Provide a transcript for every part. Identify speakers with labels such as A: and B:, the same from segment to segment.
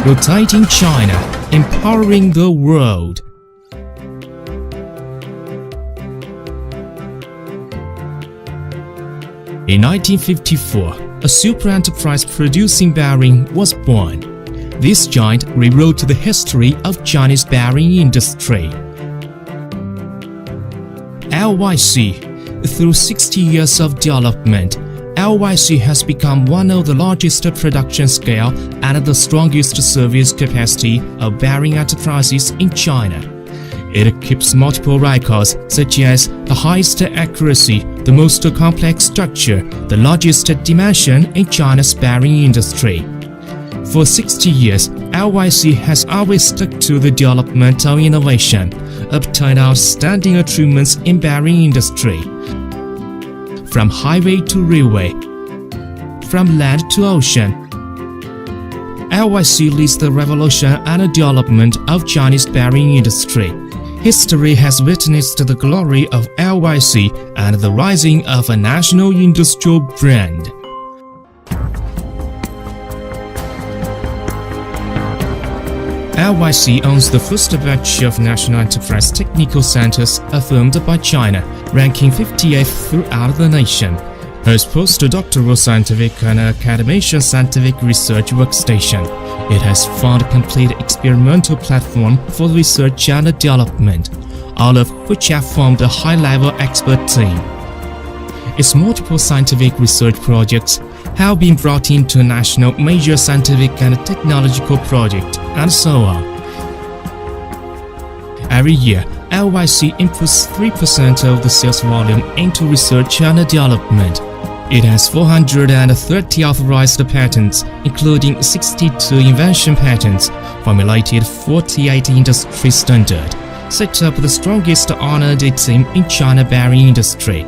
A: rotating China, empowering the world. In 1954, a super enterprise producing bearing was born. This giant rewrote the history of Chinese bearing industry. LYC. Through 60 years of development, LYC has become one of the largest production scale and the strongest service capacity of bearing enterprises in China. It keeps multiple records such as the highest accuracy, the most complex structure, the largest dimension in China's bearing industry. For 60 years, LYC has always stuck to the development of innovation, obtained outstanding achievements in bearing industry. From highway to railway, from land to ocean, LYC leads the revolution and development of Chinese bearing industry. History has witnessed the glory of LYC and the rising of a national industrial brand. LYC owns the first batch of national enterprise technical centers affirmed by China, ranking 58th throughout the nation. Has postdoctoral scientific and academic scientific research workstation. It has found a complete experimental platform for research and development, all of which have formed a high-level expert team. Its multiple scientific research projects have been brought into national major scientific and technological projects, and so on. Every year, LYC inputs 3% of the sales volume into research and development. It has 430 authorized patents, including 62 invention patents, formulated 48 industry standards, set up the strongest R&D team in China bearing industry.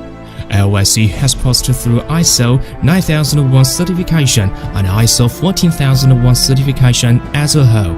A: LYC has passed through ISO 9001 certification and ISO 14001 certification as a whole.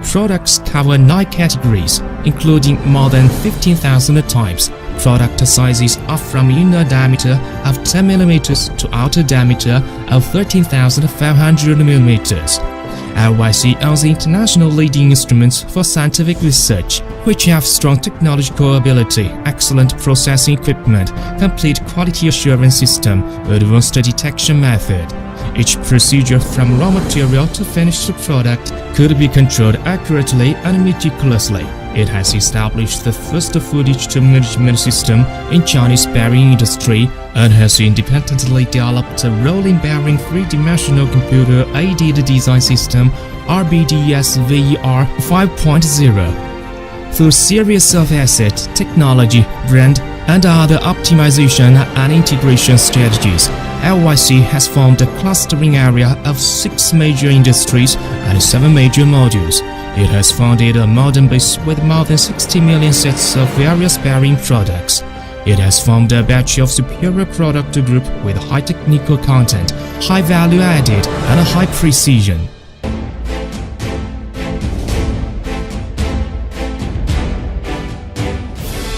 A: Products cover 9 categories, including more than 15,000 types. Product sizes are from inner diameter of 10 mm to outer diameter of 13,500 mm. LYC owns international leading instruments for scientific research, which have strong technological ability, excellent processing equipment, complete quality assurance system, advanced detection method. Each procedure from raw material to finished product could be controlled accurately and meticulously. It has established the first footage management system in Chinese bearing industry and has independently developed a rolling bearing three-dimensional computer-aided design system RBDS-VER 5.0. Through series of asset, technology, brand, and other optimization and integration strategies, LYC has formed a clustering area of 6 major industries and 7 major modules. It has founded a modern base with more than 60 million sets of various bearing products. It has formed a batch of superior product group with high technical content, high value added, and high precision.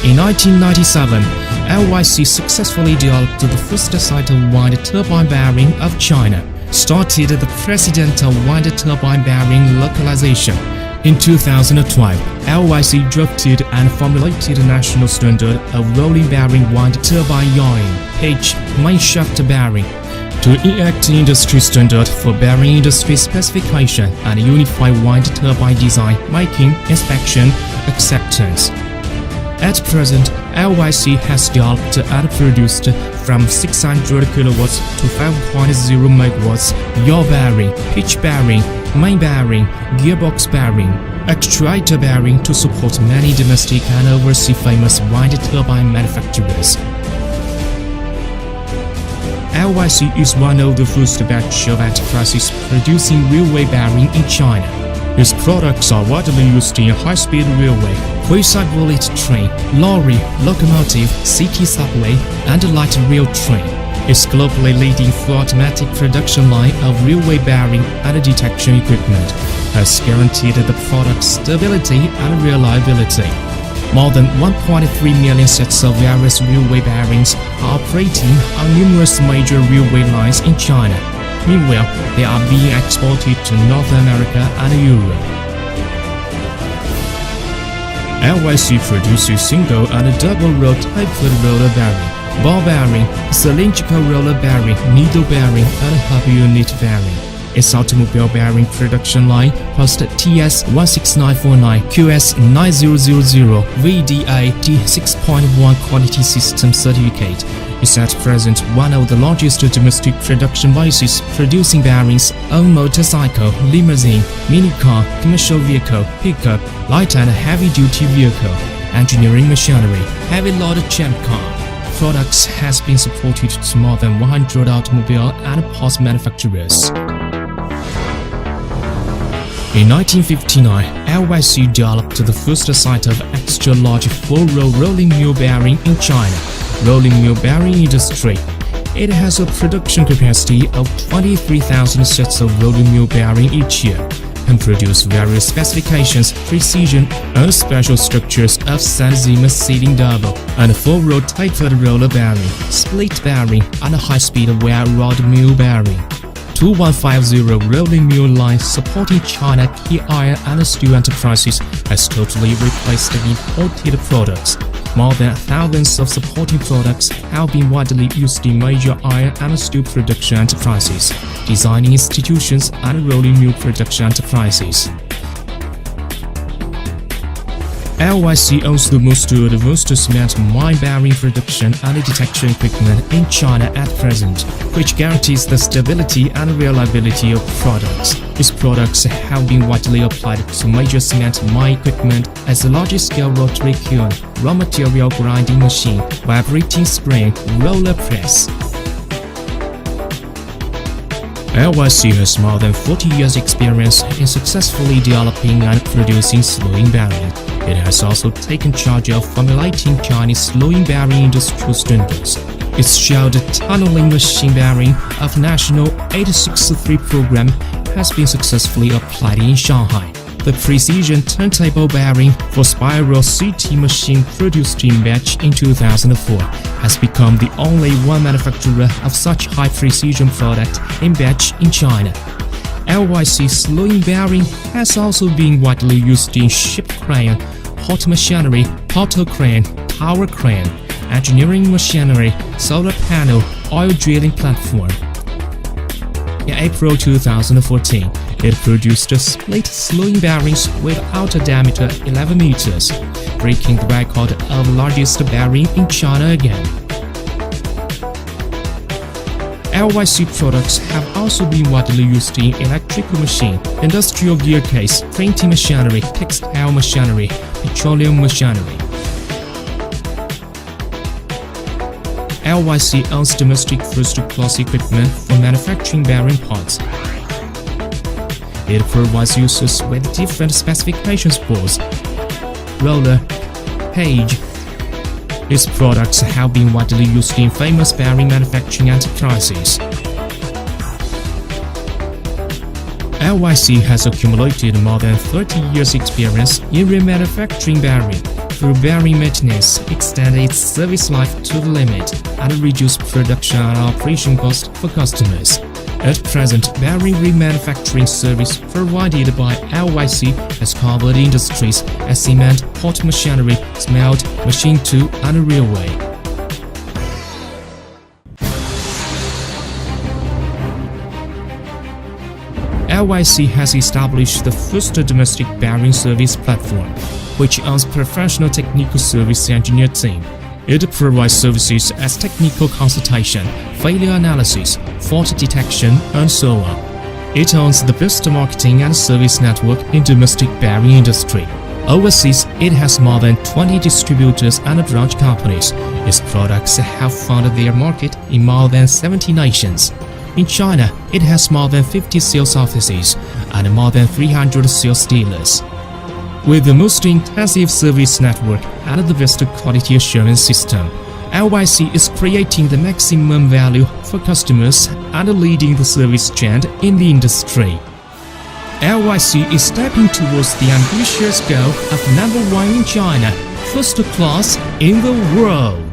A: In 1997, LYC successfully developed the first sight of wind turbine bearing of China, started the precedent of wind turbine bearing localization. In 2012, LYC drafted and formulated a national standard of rolling bearing wind turbine yawing, pitch, main shaft bearing, to enact industry standard for bearing industry specification and unify wind turbine design, making, inspection, acceptance. At present, LYC has developed and produced from 600 kilowatts to 5.0 megawatts yaw bearing, pitch bearing, main bearing, gearbox bearing, actuator bearing to support many domestic and overseas famous wind turbine manufacturers. LYC is one of the first batch of enterprises producing railway bearing in China. Its products are widely used in high-speed railway, quayside bullet train, lorry, locomotive, city subway, and light rail train. Its globally leading full automatic production line of railway bearing and detection equipment has guaranteed the product's stability and reliability. More than 1.3 million sets of various railway bearings are operating on numerous major railway lines in China. Meanwhile, they are being exported to North America and Europe. LYC produces single and double roll tapered roller bearing, ball bearing, cylindrical roller bearing, needle bearing, and hub unit bearing. Its automobile bearing production line post TS16949 QS9000 VDA D6.1 quality system certificate is at present one of the largest domestic production bases producing bearings on motorcycle, limousine, minicar, commercial vehicle, pickup, light and heavy-duty vehicle, engineering machinery, heavy load champ car. Products has been supported to more than 100 automobile and parts manufacturers. In 1959, LYC developed the first site of extra-large 4-row rolling mill bearing in China, rolling mill bearing industry. It has a production capacity of 23,000 sets of rolling mill bearing each year, and produce various specifications, precision, and special structures of Sanzima sealing double and 4-row tapered roller bearing, split bearing, and high-speed wear rod mill bearing. 2150 rolling mill line supporting China key iron and steel enterprises has totally replaced imported products. More than thousands of supporting products have been widely used in major iron and steel production enterprises, designing institutions, and rolling mill production enterprises. LYC owns the most advanced cement mine bearing production and detection equipment in China at present, which guarantees the stability and reliability of products. Its products have been widely applied to major cement mine equipment as a large-scale rotary kiln, raw material grinding machine, vibrating spring, roller press. LYC has more than 40 years' experience in successfully developing and producing slewing bearing. It has also taken charge of formulating Chinese slewing bearing industrial standards. Its shelled tunneling machine bearing of National 863 program has been successfully applied in Shanghai. The precision turntable bearing for spiral CT machine produced in batch in 2004 has become the only one manufacturer of such high-precision product in batch in China. LYC slewing bearing has also been widely used in ship crane, port machinery, portal crane, tower crane, engineering machinery, solar panel, oil drilling platform. In April 2014, it produced split slewing bearings with outer diameter 11 meters, breaking the record of largest bearing in China again. LYC products have also been widely used in electrical machine, industrial gear case, printing machinery, textile machinery, petroleum machinery. LYC owns domestic first-class equipment for manufacturing bearing parts. It provides users with different specification boards, roller, page. Its products have been widely used in famous bearing manufacturing enterprises. LYC has accumulated more than 30 years' experience in remanufacturing bearing. Through bearing maintenance, extend its service life to the limit, and reduce production and operation costs for customers. At present, bearing remanufacturing service provided by LYC has covered industries as cement, port machinery, smelt, machine tool, and railway. LYC has established the first domestic bearing service platform, which owns professional technical service engineer team. It provides services as technical consultation, failure analysis, fault detection, and so on. It owns the best marketing and service network in domestic bearing industry. Overseas, it has more than 20 distributors and branch companies. Its products have found their market in more than 70 nations. In China, it has more than 50 sales offices and more than 300 sales dealers. With the most intensive service network and the best quality assurance system, LYC is creating the maximum value for customers and leading the service trend in the industry. LYC is stepping towards the ambitious goal of #1 in China, first class in the world.